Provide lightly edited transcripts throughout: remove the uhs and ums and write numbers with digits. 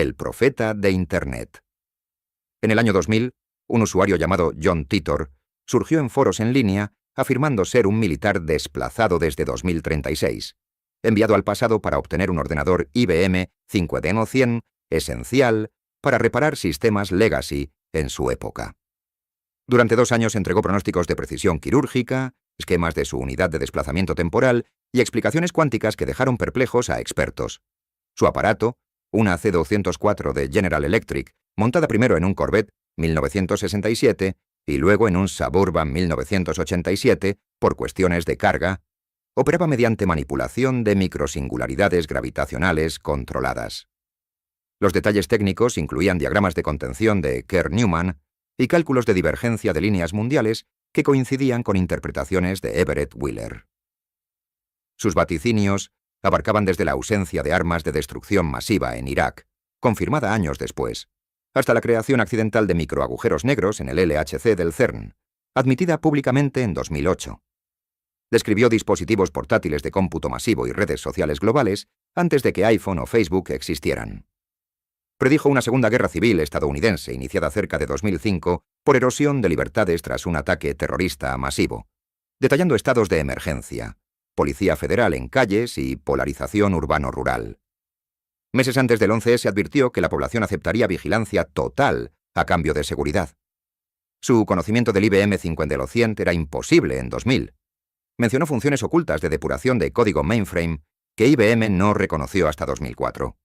el profeta de Internet. En el año 2000, un usuario llamado John Titor surgió en foros en línea afirmando ser un militar desplazado desde 2036, enviado al pasado para obtener un ordenador IBM 5D100 esencial para reparar sistemas legacy en su época. Durante 2 años entregó pronósticos de precisión quirúrgica, esquemas de su unidad de desplazamiento temporal y explicaciones cuánticas que dejaron perplejos a expertos. Su aparato, una C204 de General Electric, montada primero en un Corvette 1967 y luego en un Suburban 1987 por cuestiones de carga, operaba mediante manipulación de microsingularidades gravitacionales controladas. Los detalles técnicos incluían diagramas de contención de Kerr-Newman y cálculos de divergencia de líneas mundiales que coincidían con interpretaciones de Everett Wheeler. Sus vaticinios abarcaban desde la ausencia de armas de destrucción masiva en Irak, confirmada años después, hasta la creación accidental de microagujeros negros en el LHC del CERN, admitida públicamente en 2008. Describió dispositivos portátiles de cómputo masivo y redes sociales globales antes de que iPhone o Facebook existieran. Predijo una segunda guerra civil estadounidense iniciada cerca de 2005 por erosión de libertades tras un ataque terrorista masivo, detallando estados de emergencia, policía federal en calles y polarización urbano-rural. Meses antes del 11S advirtió que la población aceptaría vigilancia total a cambio de seguridad. Su conocimiento del IBM 5D100 era imposible en 2000. Mencionó funciones ocultas de depuración de código mainframe que IBM no reconoció hasta 2004.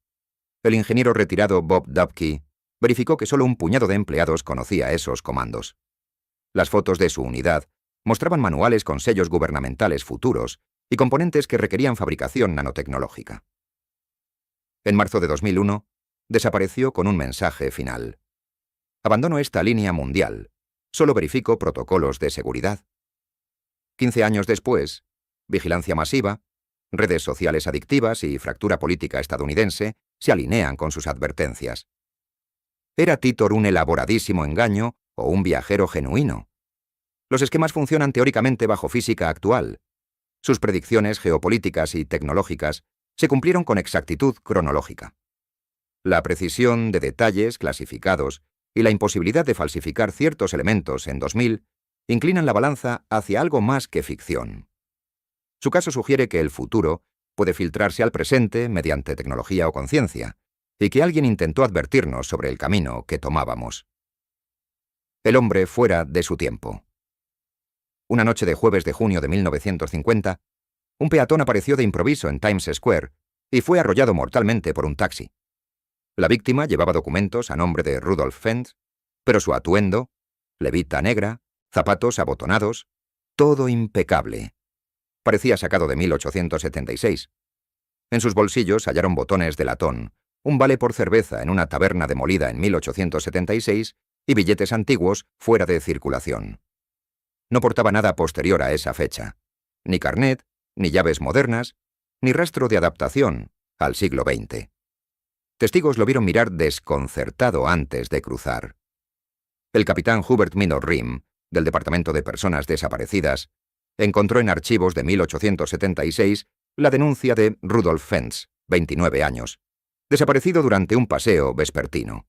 El ingeniero retirado Bob Dubke verificó que solo un puñado de empleados conocía esos comandos. Las fotos de su unidad mostraban manuales con sellos gubernamentales futuros y componentes que requerían fabricación nanotecnológica. En marzo de 2001, desapareció con un mensaje final. Abandono esta línea mundial. Solo verifico protocolos de seguridad. 15 años después, vigilancia masiva, redes sociales adictivas y fractura política estadounidense se alinean con sus advertencias. ¿Era Titor un elaboradísimo engaño o un viajero genuino? Los esquemas funcionan teóricamente bajo física actual. Sus predicciones geopolíticas y tecnológicas se cumplieron con exactitud cronológica. La precisión de detalles clasificados y la imposibilidad de falsificar ciertos elementos en 2000 inclinan la balanza hacia algo más que ficción. Su caso sugiere que el futuro puede filtrarse al presente mediante tecnología o conciencia, y que alguien intentó advertirnos sobre el camino que tomábamos. El hombre fuera de su tiempo. Una noche de jueves de junio de 1950, un peatón apareció de improviso en Times Square y fue arrollado mortalmente por un taxi. La víctima llevaba documentos a nombre de Rudolf Fentz, pero su atuendo, levita negra, zapatos abotonados, todo impecable. Parecía sacado de 1876. En sus bolsillos hallaron botones de latón, un vale por cerveza en una taberna demolida en 1876 y billetes antiguos fuera de circulación. No portaba nada posterior a esa fecha, ni carnet, ni llaves modernas, ni rastro de adaptación al siglo XX. Testigos lo vieron mirar desconcertado antes de cruzar. El capitán Hubert Minor Rim, del Departamento de Personas Desaparecidas, encontró en archivos de 1876 la denuncia de Rudolf Fentz, 29 años, desaparecido durante un paseo vespertino.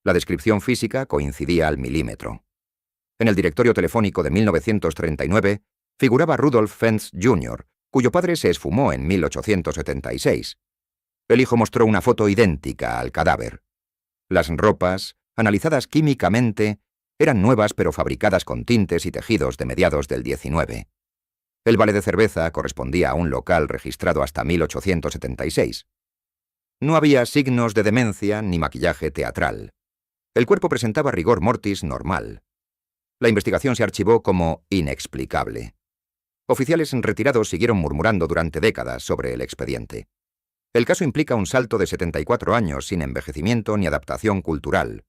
La descripción física coincidía al milímetro. En el directorio telefónico de 1939 figuraba Rudolf Fentz Jr., cuyo padre se esfumó en 1876. El hijo mostró una foto idéntica al cadáver. Las ropas, analizadas químicamente, eran nuevas pero fabricadas con tintes y tejidos de mediados del 19. El vale de cerveza correspondía a un local registrado hasta 1876. No había signos de demencia ni maquillaje teatral. El cuerpo presentaba rigor mortis normal. La investigación se archivó como inexplicable. Oficiales retirados siguieron murmurando durante décadas sobre el expediente. El caso implica un salto de 74 años sin envejecimiento ni adaptación cultural.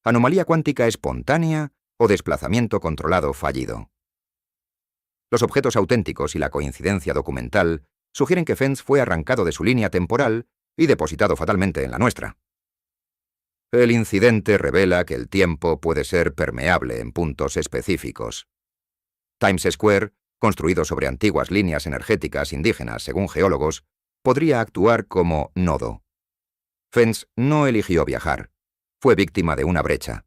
¿Anomalía cuántica espontánea o desplazamiento controlado fallido? Los objetos auténticos y la coincidencia documental sugieren que Fentz fue arrancado de su línea temporal y depositado fatalmente en la nuestra. El incidente revela que el tiempo puede ser permeable en puntos específicos. Times Square, construido sobre antiguas líneas energéticas indígenas según geólogos, podría actuar como nodo. Fentz no eligió viajar. Fue víctima de una brecha.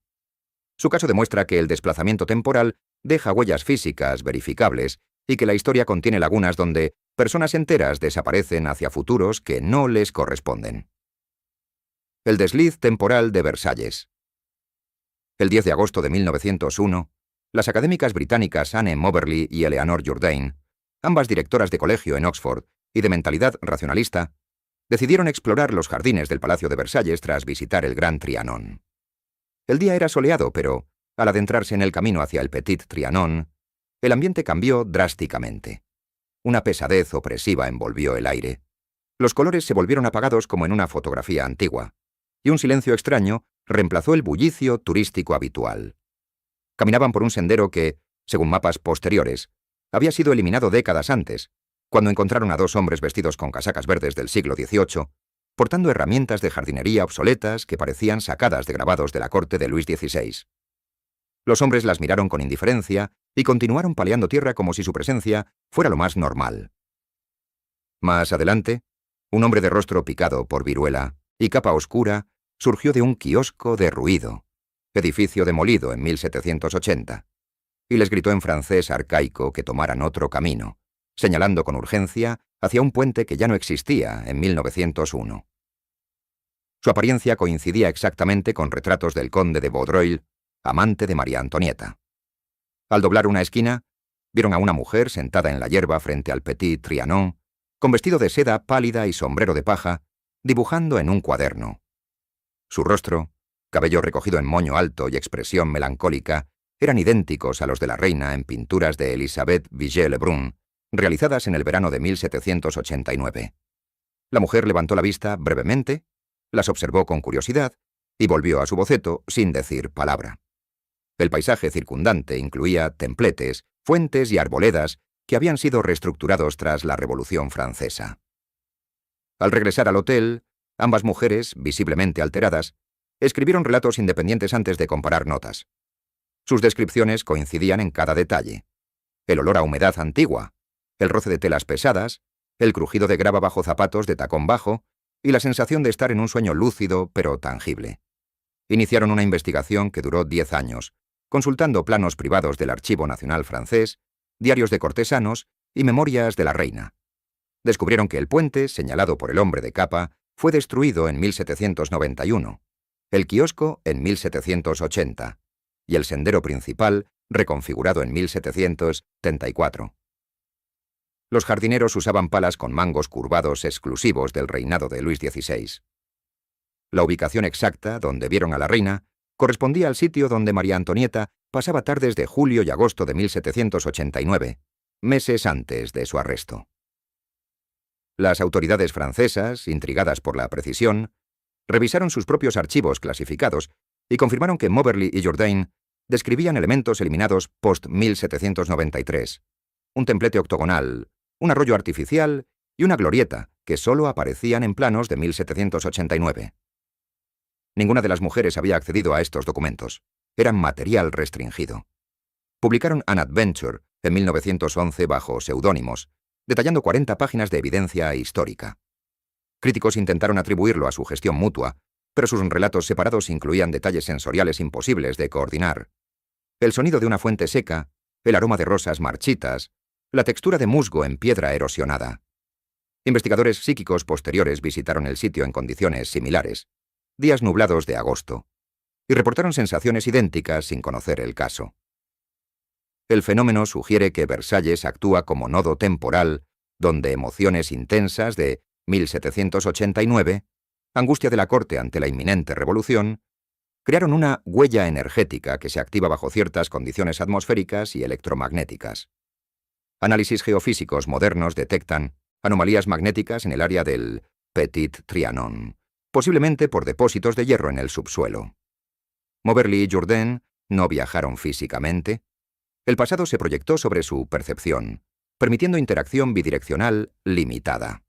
Su caso demuestra que el desplazamiento temporal deja huellas físicas verificables y que la historia contiene lagunas donde personas enteras desaparecen hacia futuros que no les corresponden. El desliz temporal de Versalles. El 10 de agosto de 1901, las académicas británicas Anne Moberly y Eleanor Jourdain, ambas directoras de colegio en Oxford y de mentalidad racionalista, decidieron explorar los jardines del Palacio de Versalles tras visitar el Gran Trianon. El día era soleado, pero, al adentrarse en el camino hacia el Petit Trianon, el ambiente cambió drásticamente. Una pesadez opresiva envolvió el aire. Los colores se volvieron apagados como en una fotografía antigua, y un silencio extraño reemplazó el bullicio turístico habitual. Caminaban por un sendero que, según mapas posteriores, había sido eliminado décadas antes, cuando encontraron a dos hombres vestidos con casacas verdes del siglo XVIII, portando herramientas de jardinería obsoletas que parecían sacadas de grabados de la corte de Luis XVI. Los hombres las miraron con indiferencia y continuaron paleando tierra como si su presencia fuera lo más normal. Más adelante, un hombre de rostro picado por viruela y capa oscura surgió de un kiosco derruido, edificio demolido en 1780, y les gritó en francés arcaico que tomaran otro camino, señalando con urgencia hacia un puente que ya no existía en 1901. Su apariencia coincidía exactamente con retratos del conde de Vaudreuil, amante de María Antonieta. Al doblar una esquina, vieron a una mujer sentada en la hierba frente al Petit Trianon, con vestido de seda pálida y sombrero de paja, dibujando en un cuaderno. Su rostro, cabello recogido en moño alto y expresión melancólica, eran idénticos a los de la reina en pinturas de Elisabeth Vigée-Lebrun, realizadas en el verano de 1789. La mujer levantó la vista brevemente, las observó con curiosidad y volvió a su boceto sin decir palabra. El paisaje circundante incluía templetes, fuentes y arboledas que habían sido reestructurados tras la Revolución Francesa. Al regresar al hotel, ambas mujeres, visiblemente alteradas, escribieron relatos independientes antes de comparar notas. Sus descripciones coincidían en cada detalle. El olor a humedad antigua, el roce de telas pesadas, el crujido de grava bajo zapatos de tacón bajo y la sensación de estar en un sueño lúcido pero tangible. Iniciaron una investigación que duró 10 años, consultando planos privados del Archivo Nacional francés, diarios de cortesanos y memorias de la reina. Descubrieron que el puente, señalado por el hombre de capa, fue destruido en 1791, el kiosco en 1780 y el sendero principal reconfigurado en 1774. Los jardineros usaban palas con mangos curvados exclusivos del reinado de Luis XVI. La ubicación exacta donde vieron a la reina correspondía al sitio donde María Antonieta pasaba tardes de julio y agosto de 1789, meses antes de su arresto. Las autoridades francesas, intrigadas por la precisión, revisaron sus propios archivos clasificados y confirmaron que Moberly y Jourdain describían elementos eliminados post-1793, un templete octogonal, un arroyo artificial y una glorieta que solo aparecían en planos de 1789. Ninguna de las mujeres había accedido a estos documentos. Eran material restringido. Publicaron An Adventure en 1911 bajo seudónimos, detallando 40 páginas de evidencia histórica. Críticos intentaron atribuirlo a su gestión mutua, pero sus relatos separados incluían detalles sensoriales imposibles de coordinar. El sonido de una fuente seca, el aroma de rosas marchitas, la textura de musgo en piedra erosionada. Investigadores psíquicos posteriores visitaron el sitio en condiciones similares, días nublados de agosto, y reportaron sensaciones idénticas sin conocer el caso. El fenómeno sugiere que Versalles actúa como nodo temporal donde emociones intensas de 1789, angustia de la corte ante la inminente revolución, crearon una huella energética que se activa bajo ciertas condiciones atmosféricas y electromagnéticas. Análisis geofísicos modernos detectan anomalías magnéticas en el área del Petit Trianon, posiblemente por depósitos de hierro en el subsuelo. Moberly y Jourdain no viajaron físicamente. El pasado se proyectó sobre su percepción, permitiendo interacción bidireccional limitada.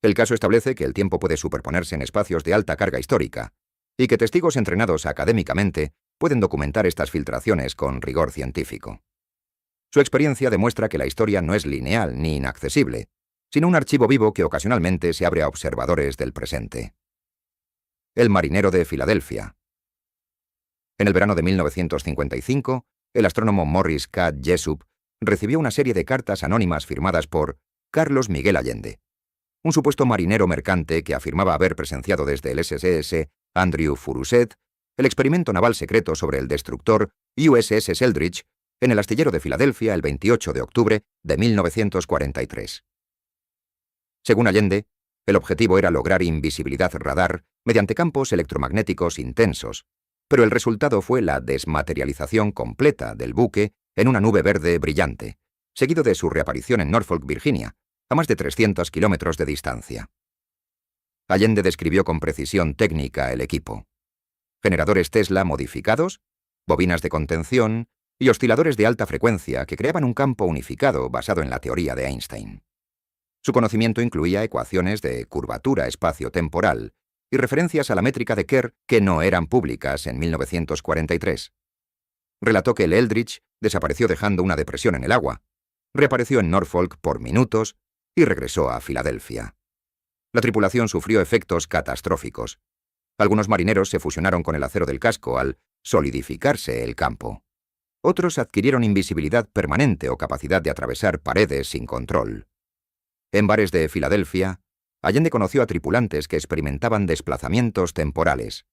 El caso establece que el tiempo puede superponerse en espacios de alta carga histórica y que testigos entrenados académicamente pueden documentar estas filtraciones con rigor científico. Su experiencia demuestra que la historia no es lineal ni inaccesible, sino un archivo vivo que ocasionalmente se abre a observadores del presente. el marinero de Filadelfia. En el verano de 1955, el astrónomo Morris K. Jessup recibió una serie de cartas anónimas firmadas por Carlos Miguel Allende, un supuesto marinero mercante que afirmaba haber presenciado desde el SSS Andrew Furuset el experimento naval secreto sobre el destructor USS Eldridge en el astillero de Filadelfia el 28 de octubre de 1943. Según Allende, el objetivo era lograr invisibilidad radar mediante campos electromagnéticos intensos, pero el resultado fue la desmaterialización completa del buque en una nube verde brillante, seguido de su reaparición en Norfolk, Virginia, a más de 300 kilómetros de distancia. Allende describió con precisión técnica el equipo: generadores Tesla modificados, bobinas de contención y osciladores de alta frecuencia que creaban un campo unificado basado en la teoría de Einstein. Su conocimiento incluía ecuaciones de curvatura espacio-temporal y referencias a la métrica de Kerr que no eran públicas en 1943. Relató que el Eldridge desapareció dejando una depresión en el agua, reapareció en Norfolk por minutos y regresó a Filadelfia. La tripulación sufrió efectos catastróficos. Algunos marineros se fusionaron con el acero del casco al solidificarse el campo. Otros adquirieron invisibilidad permanente o capacidad de atravesar paredes sin control. En bares de Filadelfia, Allende conoció a tripulantes que experimentaban desplazamientos temporales,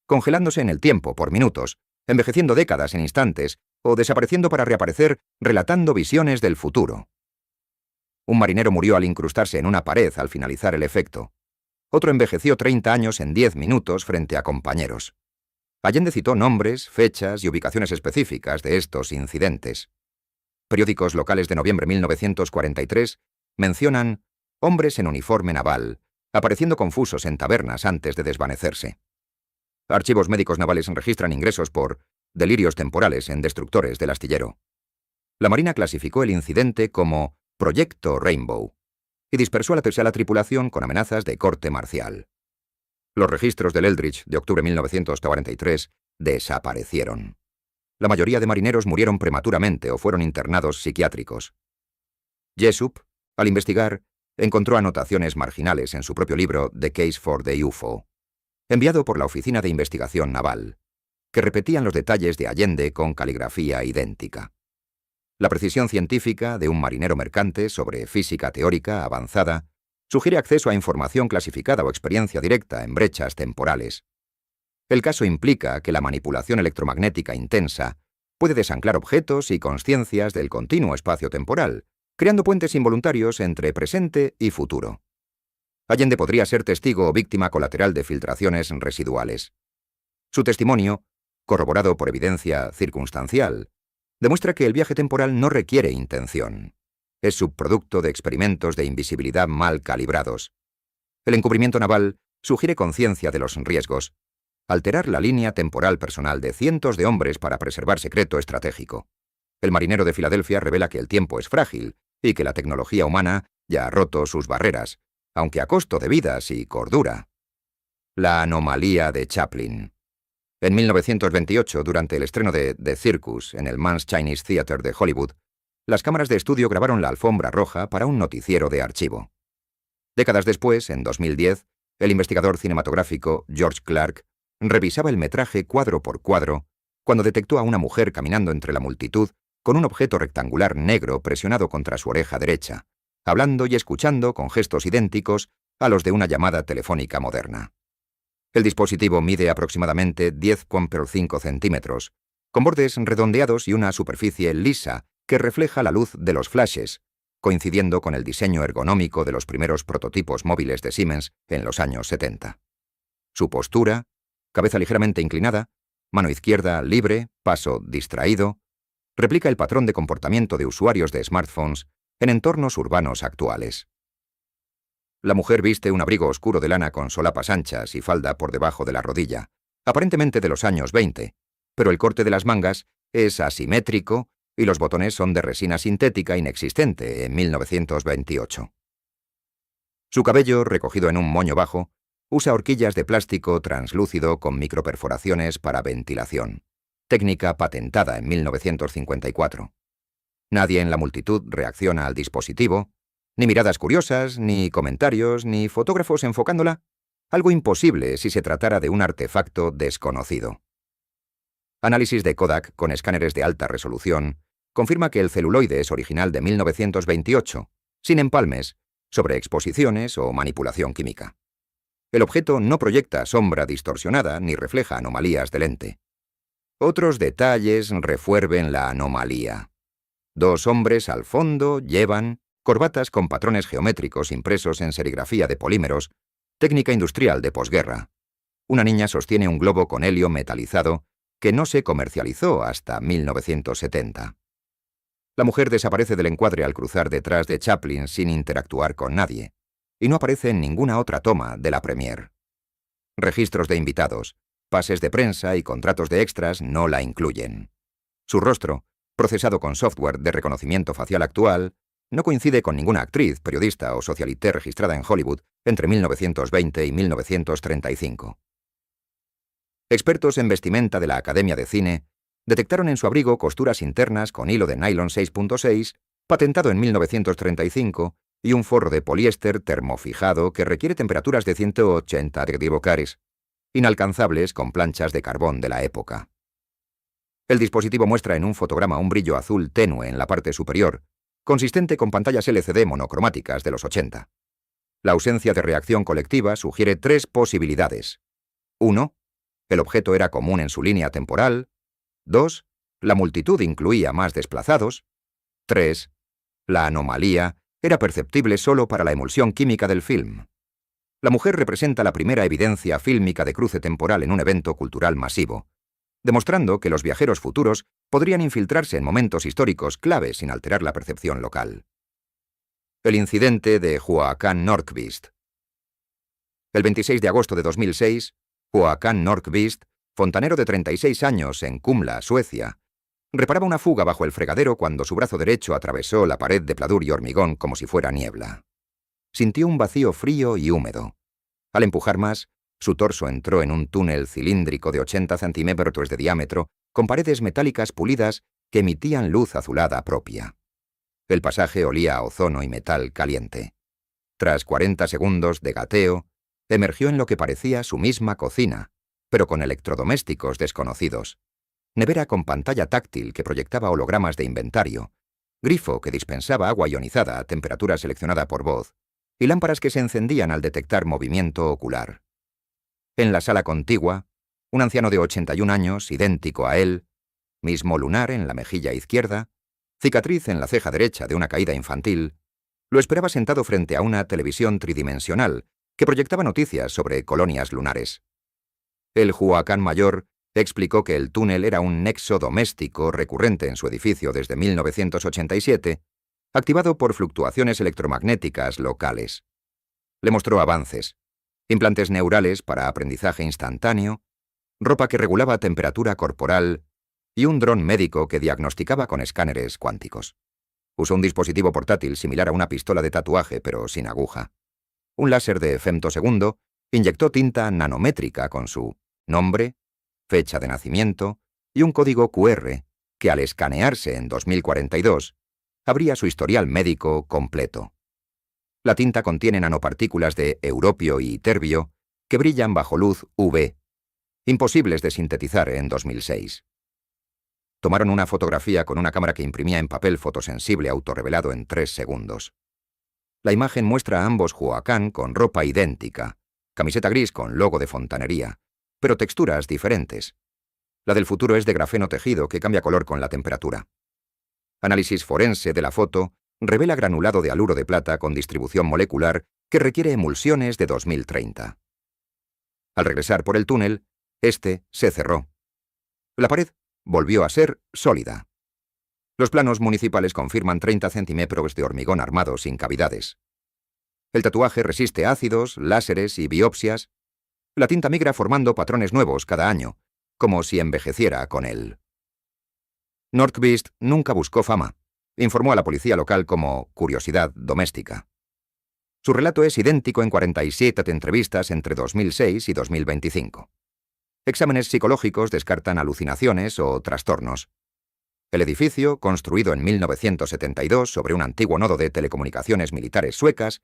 congelándose en el tiempo por minutos, envejeciendo décadas en instantes o desapareciendo para reaparecer relatando visiones del futuro. Un marinero murió al incrustarse en una pared al finalizar el efecto. Otro envejeció 30 años en 10 minutos frente a compañeros. Allende citó nombres, fechas y ubicaciones específicas de estos incidentes. Periódicos locales de noviembre de 1943 mencionan hombres en uniforme naval, apareciendo confusos en tabernas antes de desvanecerse. Archivos médicos navales registran ingresos por delirios temporales en destructores del astillero. La Marina clasificó el incidente como Proyecto Rainbow y dispersó a la tripulación con amenazas de corte marcial. Los registros del Eldridge de octubre de 1943 desaparecieron. La mayoría de marineros murieron prematuramente o fueron internados psiquiátricos. Jessup, al investigar, encontró anotaciones marginales en su propio libro The Case for the UFO, enviado por la Oficina de Investigación Naval, que repetían los detalles de Allende con caligrafía idéntica. La precisión científica de un marinero mercante sobre física teórica avanzada sugiere acceso a información clasificada o experiencia directa en brechas temporales. El caso implica que la manipulación electromagnética intensa puede desanclar objetos y consciencias del continuo espacio-temporal, creando puentes involuntarios entre presente y futuro. Allende podría ser testigo o víctima colateral de filtraciones residuales. Su testimonio, corroborado por evidencia circunstancial, demuestra que el viaje temporal no requiere intención. Es subproducto de experimentos de invisibilidad mal calibrados. El encubrimiento naval sugiere conciencia de los riesgos. Alterar la línea temporal personal de cientos de hombres para preservar secreto estratégico. El marinero de Filadelfia revela que el tiempo es frágil y que la tecnología humana ya ha roto sus barreras, aunque a costo de vidas y cordura. La anomalía de Chaplin. En 1928, durante el estreno de The Circus en el Mann's Chinese Theatre de Hollywood, las cámaras de estudio grabaron la alfombra roja para un noticiero de archivo. Décadas después, en 2010, el investigador cinematográfico George Clark revisaba el metraje cuadro por cuadro cuando detectó a una mujer caminando entre la multitud con un objeto rectangular negro presionado contra su oreja derecha, hablando y escuchando con gestos idénticos a los de una llamada telefónica moderna. El dispositivo mide aproximadamente 10,5 centímetros, con bordes redondeados y una superficie lisa que refleja la luz de los flashes, coincidiendo con el diseño ergonómico de los primeros prototipos móviles de Siemens en los años 70. Su postura, cabeza ligeramente inclinada, mano izquierda libre, paso distraído, replica el patrón de comportamiento de usuarios de smartphones en entornos urbanos actuales. La mujer viste un abrigo oscuro de lana con solapas anchas y falda por debajo de la rodilla, aparentemente de los años 20, pero el corte de las mangas es asimétrico y los botones son de resina sintética inexistente en 1928. Su cabello, recogido en un moño bajo, usa horquillas de plástico translúcido con microperforaciones para ventilación, técnica patentada en 1954. Nadie en la multitud reacciona al dispositivo, ni miradas curiosas, ni comentarios, ni fotógrafos enfocándola. algo imposible si se tratara de un artefacto desconocido. Análisis de Kodak con escáneres de alta resolución confirma que el celuloide es original de 1928, sin empalmes, sobreexposiciones o manipulación química. El objeto no proyecta sombra distorsionada ni refleja anomalías de lente. Otros detalles refuerven la anomalía. 2 hombres al fondo llevan corbatas con patrones geométricos impresos en serigrafía de polímeros, técnica industrial de posguerra. Una niña sostiene un globo con helio metalizado que no se comercializó hasta 1970. La mujer desaparece del encuadre al cruzar detrás de Chaplin sin interactuar con nadie, y no aparece en ninguna otra toma de la premiere. Registros de invitados, pases de prensa y contratos de extras no la incluyen. Su rostro, procesado con software de reconocimiento facial actual, no coincide con ninguna actriz, periodista o socialité registrada en Hollywood entre 1920 y 1935. Expertos en vestimenta de la Academia de Cine detectaron en su abrigo costuras internas con hilo de nylon 6.6, patentado en 1935, y un forro de poliéster termofijado que requiere temperaturas de 180 °C, inalcanzables con planchas de carbón de la época. El dispositivo muestra en un fotograma un brillo azul tenue en la parte superior, consistente con pantallas LCD monocromáticas de los 80. La ausencia de reacción colectiva sugiere 3 posibilidades. 1. El objeto era común en su línea temporal. 2. La multitud incluía más desplazados. 3. La anomalía era perceptible solo para la emulsión química del film. La mujer representa la primera evidencia fílmica de cruce temporal en un evento cultural masivo, demostrando que los viajeros futuros podrían infiltrarse en momentos históricos clave sin alterar la percepción local. El incidente de Joakim Nordqvist. El 26 de agosto de 2006, Joakim Nordqvist, fontanero de 36 años en Kumla, Suecia, reparaba una fuga bajo el fregadero cuando su brazo derecho atravesó la pared de pladur y hormigón como si fuera niebla. Sintió un vacío frío y húmedo. Al empujar más, su torso entró en un túnel cilíndrico de 80 centímetros de diámetro, con paredes metálicas pulidas que emitían luz azulada propia. El pasaje olía a ozono y metal caliente. Tras 40 segundos de gateo, emergió en lo que parecía su misma cocina, pero con electrodomésticos desconocidos. Nevera con pantalla táctil que proyectaba hologramas de inventario, grifo que dispensaba agua ionizada a temperatura seleccionada por voz, y lámparas que se encendían al detectar movimiento ocular. En la sala contigua, un anciano de 81 años, idéntico a él, mismo lunar en la mejilla izquierda, cicatriz en la ceja derecha de una caída infantil, lo esperaba sentado frente a una televisión tridimensional que proyectaba noticias sobre colonias lunares. El Joakim mayor explicó que el túnel era un nexo doméstico recurrente en su edificio desde 1987, activado por fluctuaciones electromagnéticas locales. Le mostró avances, implantes neurales para aprendizaje instantáneo, ropa que regulaba temperatura corporal y un dron médico que diagnosticaba con escáneres cuánticos. Usó un dispositivo portátil similar a una pistola de tatuaje, pero sin aguja. Un láser de femtosegundo inyectó tinta nanométrica con su nombre, fecha de nacimiento y un código QR que, al escanearse en 2042, abría su historial médico completo. La tinta contiene nanopartículas de europio y terbio que brillan bajo luz UV, imposibles de sintetizar en 2006. Tomaron una fotografía con una cámara que imprimía en papel fotosensible autorrevelado en 3 segundos. La imagen muestra a ambos Joakim con ropa idéntica, camiseta gris con logo de fontanería, pero texturas diferentes. La del futuro es de grafeno tejido que cambia color con la temperatura. Análisis forense de la foto revela granulado de haluro de plata con distribución molecular que requiere emulsiones de 2030. Al regresar por el túnel, este se cerró. La pared volvió a ser sólida. Los planos municipales confirman 30 centímetros de hormigón armado sin cavidades. El tatuaje resiste ácidos, láseres y biopsias. La tinta migra formando patrones nuevos cada año, como si envejeciera con él. Nordqvist nunca buscó fama. Informó a la policía local como curiosidad doméstica. Su relato es idéntico en 47 entrevistas entre 2006 y 2025. Exámenes psicológicos descartan alucinaciones o trastornos. El edificio, construido en 1972 sobre un antiguo nodo de telecomunicaciones militares suecas,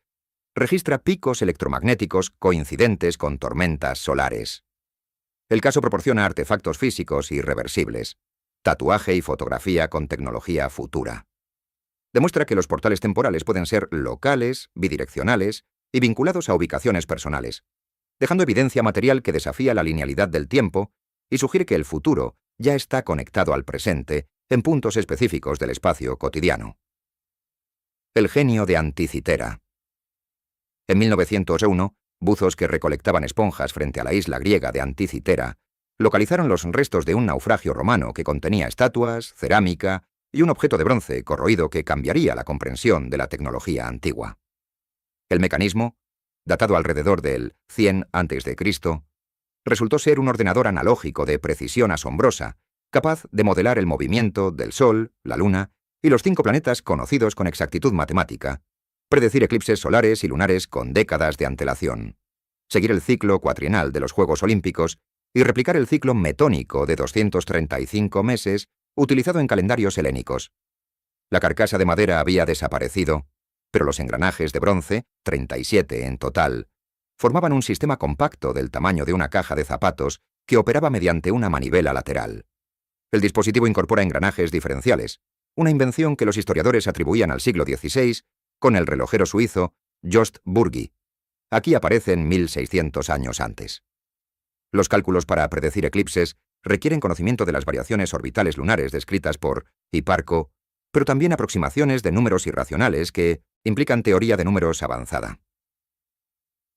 registra picos electromagnéticos coincidentes con tormentas solares. El caso proporciona artefactos físicos irreversibles, tatuaje y fotografía con tecnología futura. Demuestra que los portales temporales pueden ser locales, bidireccionales y vinculados a ubicaciones personales, dejando evidencia material que desafía la linealidad del tiempo y sugiere que el futuro ya está conectado al presente en puntos específicos del espacio cotidiano. El genio de Anticitera. En 1901, buzos que recolectaban esponjas frente a la isla griega de Anticitera localizaron los restos de un naufragio romano que contenía estatuas, cerámica y un objeto de bronce corroído que cambiaría la comprensión de la tecnología antigua. El mecanismo, datado alrededor del 100 a.C., resultó ser un ordenador analógico de precisión asombrosa, capaz de modelar el movimiento del Sol, la Luna y los 5 planetas conocidos con exactitud matemática, predecir eclipses solares y lunares con décadas de antelación, seguir el ciclo cuatrienal de los Juegos Olímpicos y replicar el ciclo metónico de 235 meses utilizado en calendarios helénicos. La carcasa de madera había desaparecido, pero los engranajes de bronce, 37 en total, formaban un sistema compacto del tamaño de una caja de zapatos que operaba mediante una manivela lateral. El dispositivo incorpora engranajes diferenciales, una invención que los historiadores atribuían al siglo XVI con el relojero suizo Jost Bürgi. Aquí aparecen 1600 años antes. Los cálculos para predecir eclipses requieren conocimiento de las variaciones orbitales lunares descritas por Hipparco, pero también aproximaciones de números irracionales que implican teoría de números avanzada.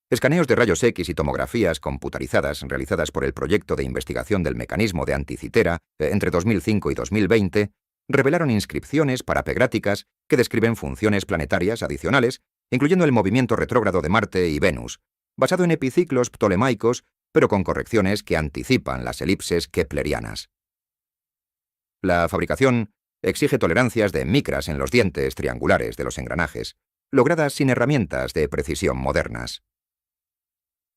Escaneos de rayos X y tomografías computarizadas realizadas por el proyecto de investigación del mecanismo de Anticitera entre 2005 y 2020 revelaron inscripciones parapegráticas que describen funciones planetarias adicionales, incluyendo el movimiento retrógrado de Marte y Venus, basado en epiciclos ptolemaicos, pero con correcciones que anticipan las elipses keplerianas. La fabricación exige tolerancias de micras en los dientes triangulares de los engranajes, logradas sin herramientas de precisión modernas.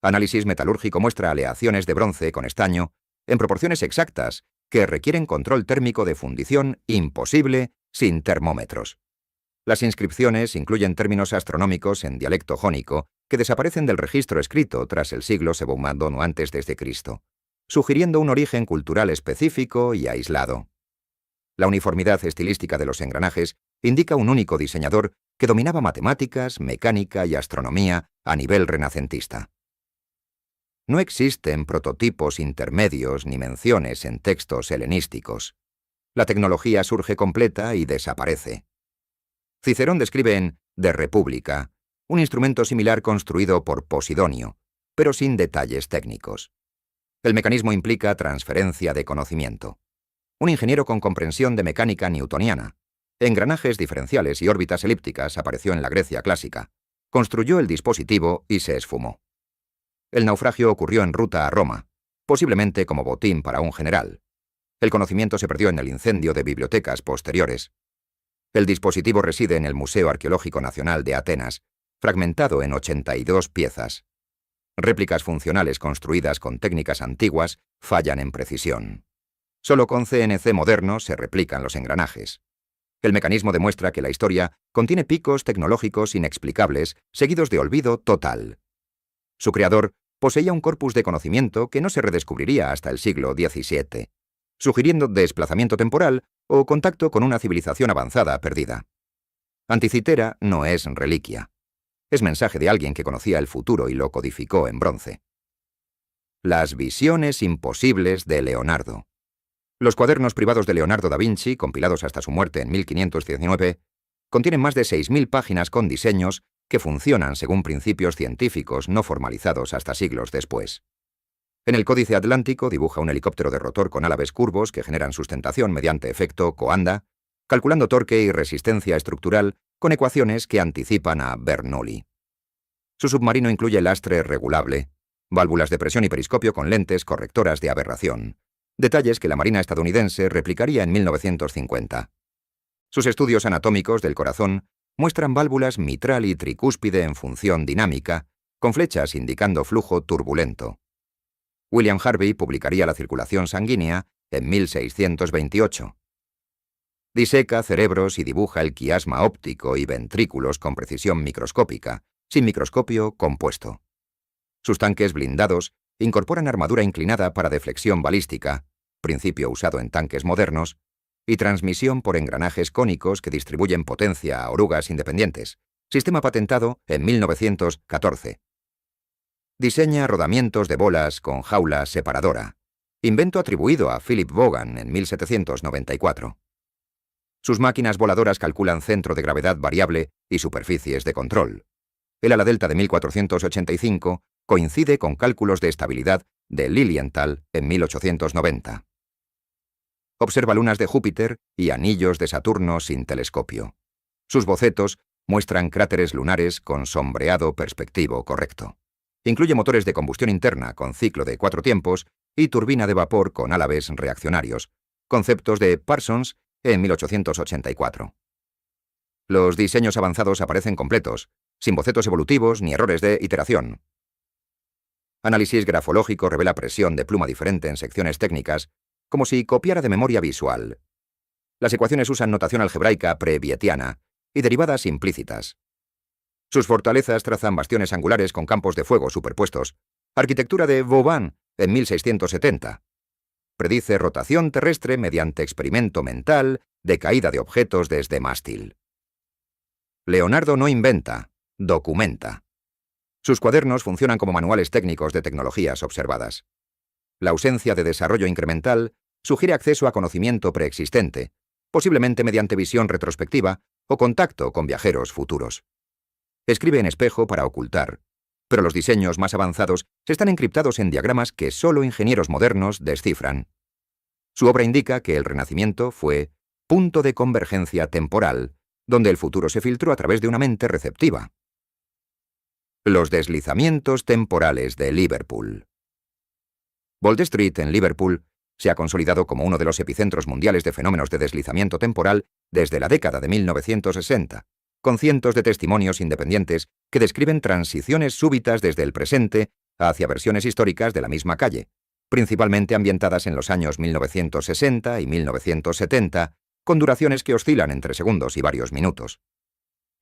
Análisis metalúrgico muestra aleaciones de bronce con estaño en proporciones exactas que requieren control térmico de fundición imposible sin termómetros. Las inscripciones incluyen términos astronómicos en dialecto jónico que desaparecen del registro escrito tras el siglo II a.C., sugiriendo un origen cultural específico y aislado. La uniformidad estilística de los engranajes indica un único diseñador que dominaba matemáticas, mecánica y astronomía a nivel renacentista. No existen prototipos intermedios ni menciones en textos helenísticos. La tecnología surge completa y desaparece. Cicerón describe en De República un instrumento similar construido por Posidonio, pero sin detalles técnicos. El mecanismo implica transferencia de conocimiento. Un ingeniero con comprensión de mecánica newtoniana, engranajes diferenciales y órbitas elípticas apareció en la Grecia clásica, construyó el dispositivo y se esfumó. El naufragio ocurrió en ruta a Roma, posiblemente como botín para un general. El conocimiento se perdió en el incendio de bibliotecas posteriores. El dispositivo reside en el Museo Arqueológico Nacional de Atenas, fragmentado en 82 piezas. Réplicas funcionales construidas con técnicas antiguas fallan en precisión. Solo con CNC modernos se replican los engranajes. El mecanismo demuestra que la historia contiene picos tecnológicos inexplicables seguidos de olvido total. Su creador poseía un corpus de conocimiento que no se redescubriría hasta el siglo XVII, sugiriendo desplazamiento temporal o contacto con una civilización avanzada perdida. Anticitera no es reliquia. Es mensaje de alguien que conocía el futuro y lo codificó en bronce. Las visiones imposibles de Leonardo. Los cuadernos privados de Leonardo da Vinci, compilados hasta su muerte en 1519, contienen más de 6.000 páginas con diseños que funcionan según principios científicos no formalizados hasta siglos después. En el Códice Atlántico dibuja un helicóptero de rotor con álabes curvos que generan sustentación mediante efecto Coanda, calculando torque y resistencia estructural con ecuaciones que anticipan a Bernoulli. Su submarino incluye lastre regulable, válvulas de presión y periscopio con lentes correctoras de aberración, detalles que la Marina estadounidense replicaría en 1950. Sus estudios anatómicos del corazón muestran válvulas mitral y tricúspide en función dinámica, con flechas indicando flujo turbulento. William Harvey publicaría la circulación sanguínea en 1628. Diseca cerebros y dibuja el quiasma óptico y ventrículos con precisión microscópica, sin microscopio compuesto. Sus tanques blindados incorporan armadura inclinada para deflexión balística, principio usado en tanques modernos, y transmisión por engranajes cónicos que distribuyen potencia a orugas independientes, sistema patentado en 1914. Diseña rodamientos de bolas con jaula separadora, invento atribuido a Philip Vaughan en 1794. Sus máquinas voladoras calculan centro de gravedad variable y superficies de control. El ala delta de 1485 coincide con cálculos de estabilidad de Lilienthal en 1890. Observa lunas de Júpiter y anillos de Saturno sin telescopio. Sus bocetos muestran cráteres lunares con sombreado perspectivo correcto. Incluye motores de combustión interna con ciclo de 4 tiempos y turbina de vapor con álabes reaccionarios, conceptos de Parsons en 1884. Los diseños avanzados aparecen completos, sin bocetos evolutivos ni errores de iteración. Análisis grafológico revela presión de pluma diferente en secciones técnicas, como si copiara de memoria visual. Las ecuaciones usan notación algebraica pre-vietiana y derivadas implícitas. Sus fortalezas trazan bastiones angulares con campos de fuego superpuestos, arquitectura de Vauban en 1670. Predice rotación terrestre mediante experimento mental de caída de objetos desde mástil. Leonardo no inventa, documenta. Sus cuadernos funcionan como manuales técnicos de tecnologías observadas. La ausencia de desarrollo incremental sugiere acceso a conocimiento preexistente, posiblemente mediante visión retrospectiva o contacto con viajeros futuros. Escribe en espejo para ocultar, pero los diseños más avanzados están encriptados en diagramas que solo ingenieros modernos descifran. Su obra indica que el Renacimiento fue punto de convergencia temporal, donde el futuro se filtró a través de una mente receptiva. Los deslizamientos temporales de Liverpool. Bold Street, en Liverpool, se ha consolidado como uno de los epicentros mundiales de fenómenos de deslizamiento temporal desde la década de 1960, con cientos de testimonios independientes que describen transiciones súbitas desde el presente hacia versiones históricas de la misma calle, principalmente ambientadas en los años 1960 y 1970, con duraciones que oscilan entre segundos y varios minutos.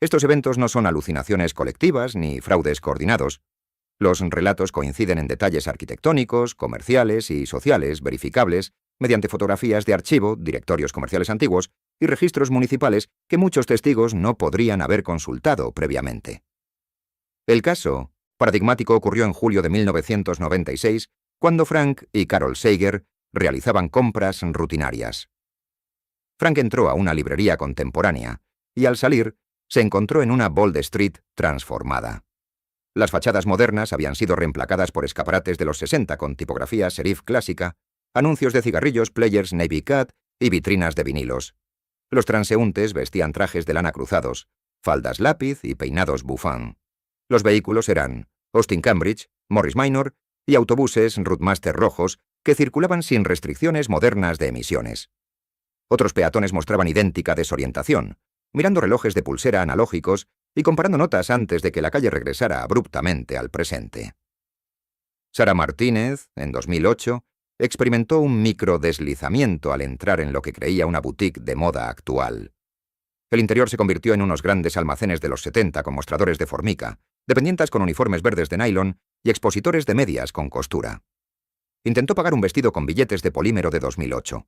Estos eventos no son alucinaciones colectivas ni fraudes coordinados. Los relatos coinciden en detalles arquitectónicos, comerciales y sociales verificables mediante fotografías de archivo, directorios comerciales antiguos y registros municipales que muchos testigos no podrían haber consultado previamente. El caso paradigmático ocurrió en julio de 1996, cuando Frank y Carol Sager realizaban compras rutinarias. Frank entró a una librería contemporánea y al salir se encontró en una Bold Street transformada. Las fachadas modernas habían sido reemplacadas por escaparates de los 60 con tipografía serif clásica, anuncios de cigarrillos Players Navy Cat y vitrinas de vinilos. Los transeúntes vestían trajes de lana cruzados, faldas lápiz y peinados bufán. Los vehículos eran Austin Cambridge, Morris Minor y autobuses Roadmaster rojos que circulaban sin restricciones modernas de emisiones. Otros peatones mostraban idéntica desorientación, mirando relojes de pulsera analógicos y comparando notas antes de que la calle regresara abruptamente al presente. Sara Martínez, en 2008, experimentó un microdeslizamiento al entrar en lo que creía una boutique de moda actual. El interior se convirtió en unos grandes almacenes de los 70 con mostradores de formica, dependientes con uniformes verdes de nylon y expositores de medias con costura. Intentó pagar un vestido con billetes de polímero de 2008.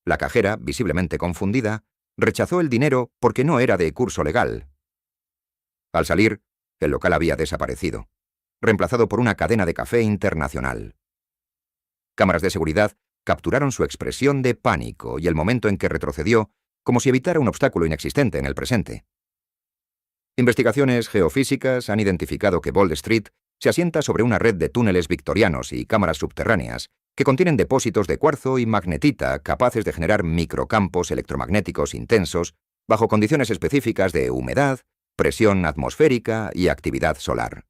La cajera, visiblemente confundida, rechazó el dinero porque no era de curso legal. Al salir, el local había desaparecido, reemplazado por una cadena de café internacional. Cámaras de seguridad capturaron su expresión de pánico y el momento en que retrocedió, como si evitara un obstáculo inexistente en el presente. Investigaciones geofísicas han identificado que Bold Street se asienta sobre una red de túneles victorianos y cámaras subterráneas que contienen depósitos de cuarzo y magnetita capaces de generar microcampos electromagnéticos intensos bajo condiciones específicas de humedad, presión atmosférica y actividad solar.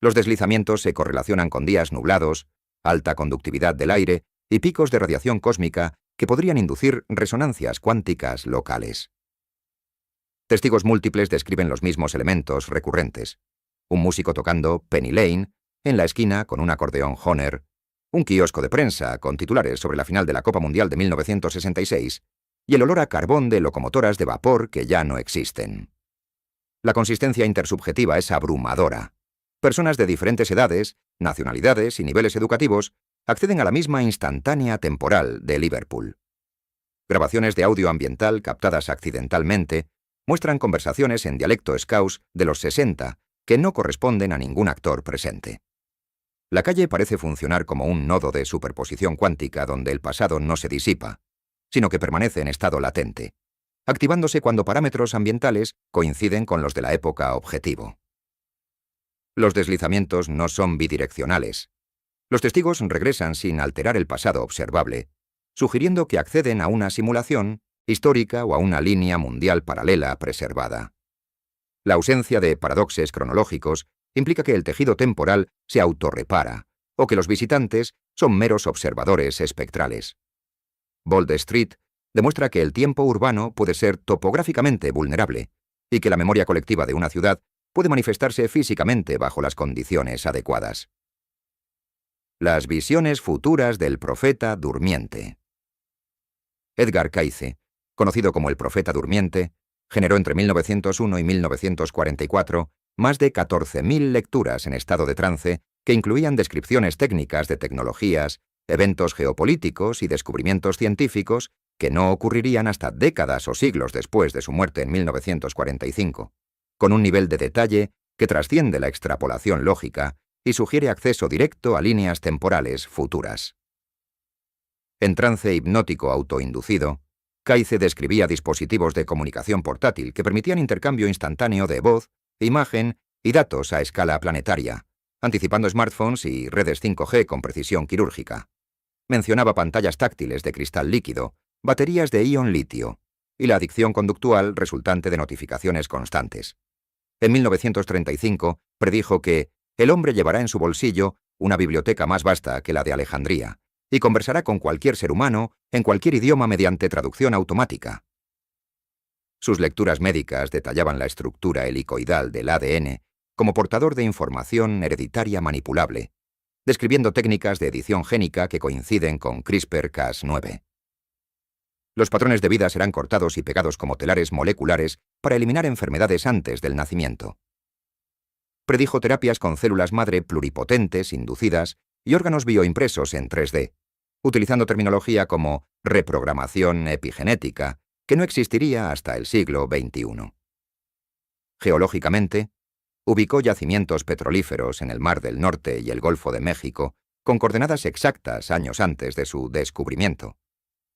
Los deslizamientos se correlacionan con días nublados, alta conductividad del aire y picos de radiación cósmica que podrían inducir resonancias cuánticas locales. Testigos múltiples describen los mismos elementos recurrentes. Un músico tocando Penny Lane en la esquina con un acordeón Hohner, un kiosco de prensa con titulares sobre la final de la Copa Mundial de 1966 y el olor a carbón de locomotoras de vapor que ya no existen. La consistencia intersubjetiva es abrumadora. Personas de diferentes edades, nacionalidades y niveles educativos acceden a la misma instantánea temporal de Liverpool. Grabaciones de audio ambiental captadas accidentalmente muestran conversaciones en dialecto scouse de los 60 que no corresponden a ningún actor presente. La calle parece funcionar como un nodo de superposición cuántica donde el pasado no se disipa, sino que permanece en estado latente, activándose cuando parámetros ambientales coinciden con los de la época objetivo. Los deslizamientos no son bidireccionales. Los testigos regresan sin alterar el pasado observable, sugiriendo que acceden a una simulación histórica o a una línea mundial paralela preservada. La ausencia de paradoxes cronológicos implica que el tejido temporal se autorrepara, o que los visitantes son meros observadores espectrales. Bold Street demuestra que el tiempo urbano puede ser topográficamente vulnerable y que la memoria colectiva de una ciudad puede manifestarse físicamente bajo las condiciones adecuadas. Las visiones futuras del profeta durmiente. Edgar Cayce, conocido como el profeta durmiente, generó entre 1901 y 1944 más de 14.000 lecturas en estado de trance que incluían descripciones técnicas de tecnologías, eventos geopolíticos y descubrimientos científicos que no ocurrirían hasta décadas o siglos después de su muerte en 1945, con un nivel de detalle que trasciende la extrapolación lógica y sugiere acceso directo a líneas temporales futuras. En trance hipnótico autoinducido, Cayce describía dispositivos de comunicación portátil que permitían intercambio instantáneo de voz, imagen y datos a escala planetaria, anticipando smartphones y redes 5G con precisión quirúrgica. Mencionaba pantallas táctiles de cristal líquido, baterías de ion litio y la adicción conductual resultante de notificaciones constantes. En 1935 predijo que el hombre llevará en su bolsillo una biblioteca más vasta que la de Alejandría y conversará con cualquier ser humano en cualquier idioma mediante traducción automática. Sus lecturas médicas detallaban la estructura helicoidal del ADN como portador de información hereditaria manipulable, describiendo técnicas de edición génica que coinciden con CRISPR-Cas9. Los patrones de vida serán cortados y pegados como telares moleculares para eliminar enfermedades antes del nacimiento. Predijo terapias con células madre pluripotentes inducidas y órganos bioimpresos en 3D, utilizando terminología como reprogramación epigenética, que no existiría hasta el siglo XXI. Geológicamente, ubicó yacimientos petrolíferos en el Mar del Norte y el Golfo de México, con coordenadas exactas años antes de su descubrimiento.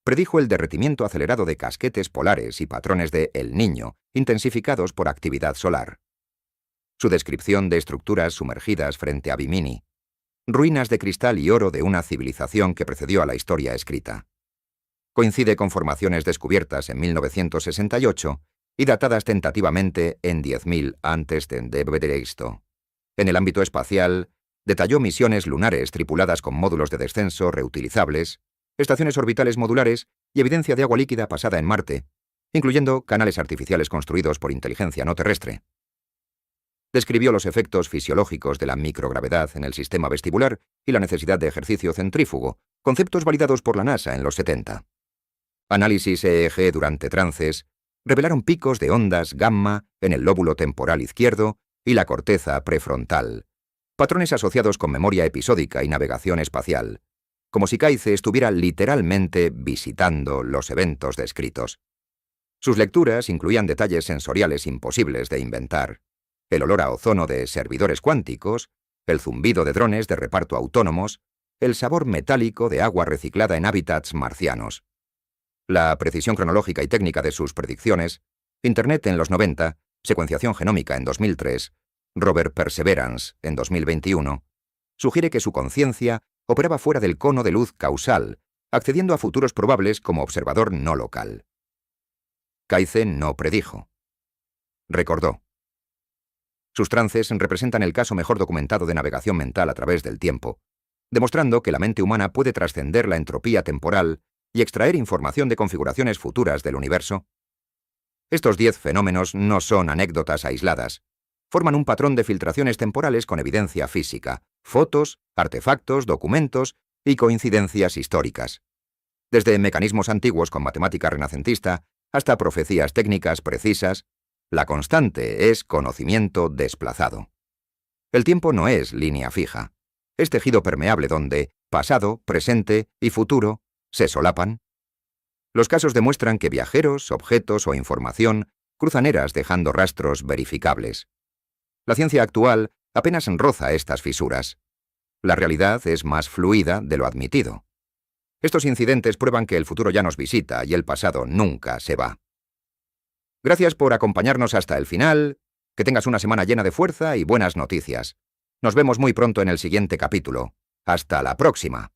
Predijo el derretimiento acelerado de casquetes polares y patrones de El Niño, intensificados por actividad solar. Su descripción de estructuras sumergidas frente a Bimini, ruinas de cristal y oro de una civilización que precedió a la historia escrita. Coincide con formaciones descubiertas en 1968 y datadas tentativamente en 10.000 antes de Cristo. En el ámbito espacial, detalló misiones lunares tripuladas con módulos de descenso reutilizables, estaciones orbitales modulares y evidencia de agua líquida pasada en Marte, incluyendo canales artificiales construidos por inteligencia no terrestre. Describió los efectos fisiológicos de la microgravedad en el sistema vestibular y la necesidad de ejercicio centrífugo, conceptos validados por la NASA en los 70. Análisis EEG durante trances revelaron picos de ondas gamma en el lóbulo temporal izquierdo y la corteza prefrontal, patrones asociados con memoria episódica y navegación espacial, como si Cayce estuviera literalmente visitando los eventos descritos. Sus lecturas incluían detalles sensoriales imposibles de inventar: el olor a ozono de servidores cuánticos, el zumbido de drones de reparto autónomos, el sabor metálico de agua reciclada en hábitats marcianos. La precisión cronológica y técnica de sus predicciones, Internet en los 90, secuenciación genómica en 2003, Rover Perseverance en 2021, sugiere que su conciencia operaba fuera del cono de luz causal, accediendo a futuros probables como observador no local. Cayce no predijo. Recordó. Sus trances representan el caso mejor documentado de navegación mental a través del tiempo, demostrando que la mente humana puede trascender la entropía temporal y extraer información de configuraciones futuras del universo. Estos 10 fenómenos no son anécdotas aisladas. Forman un patrón de filtraciones temporales con evidencia física, fotos, artefactos, documentos y coincidencias históricas. Desde mecanismos antiguos con matemática renacentista hasta profecías técnicas precisas, La constante es conocimiento desplazado. El tiempo no es línea fija. Es tejido permeable donde pasado, presente y futuro se solapan. Los casos demuestran que viajeros, objetos o información cruzan eras dejando rastros verificables. La ciencia actual apenas roza estas fisuras. La realidad es más fluida de lo admitido. Estos incidentes prueban que el futuro ya nos visita y el pasado nunca se va. Gracias por acompañarnos hasta el final. Que tengas una semana llena de fuerza y buenas noticias. Nos vemos muy pronto en el siguiente capítulo. ¡Hasta la próxima!